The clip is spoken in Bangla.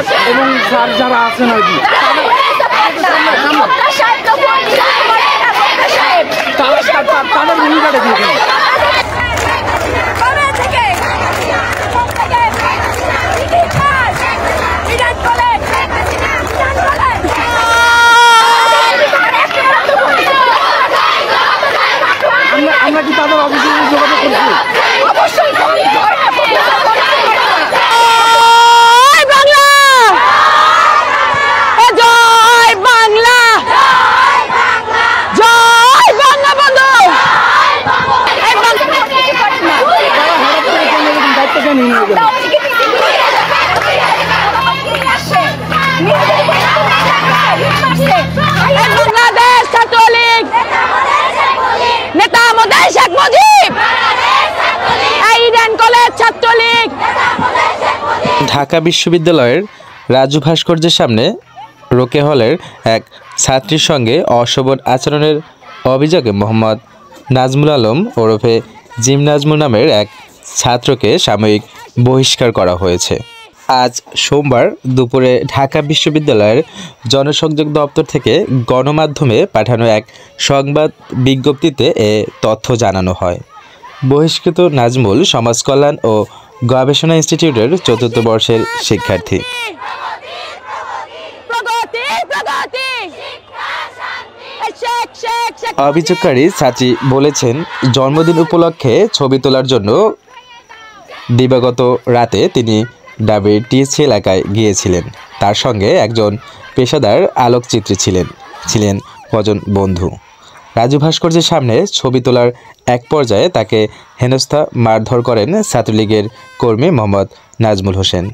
সাহেব এবং স্যার যারা আছেন আর কি তাদের ভূমিকাটা কি? আমরা কি তাদের অফিসে যোগাযোগ করছি? অবশ্যই বাংলাদেশ ছাত্রলীগ নেতা আমাদের শেখ মুজিব, ইডেন কলেজ ছাত্রলীগ। ঢাকা বিশ্ববিদ্যালয়ের রাজু ভাস্কর্যের সামনে রোকে হলের এক ছাত্রীর সঙ্গে অশোভন আচরণের অভিযোগে মোহাম্মদ নাজমুল আলম ওরফে জিম নাজমুল নামের এক ছাত্রকে সাময়িক বহিষ্কার করা হয়েছে। আজ সোমবার দুপুরে ঢাকা বিশ্ববিদ্যালয়ের জনসংযোগ দপ্তর থেকে গণমাধ্যমে পাঠানো এক সংবাদ বিজ্ঞপ্তিতে এ তথ্য জানানো হয়। বহিষ্কৃত নাজমুল সমাজকল্যাণ ও গবেষণা ইনস্টিটিউটের ৪র্থ বর্ষের শিক্ষার্থী। অভিযোগকারী ছাত্রী বলেছেন, জন্মদিন উপলক্ষে ছবি তোলার জন্য দিবাগত রাতে তিনি ডাবের টিএসসি এলাকায় গিয়েছিলেন। তার সঙ্গে একজন পেশাদার আলোকচিত্রী ছিলেন কজন বন্ধু। রাজু ভাস্কর্যের সামনে ছবি তোলার এক পর্যায়ে তাকে হেনস্থা মারধর করেন ছাত্রলীগের কর্মী মোহাম্মদ নাজমুল হোসেন।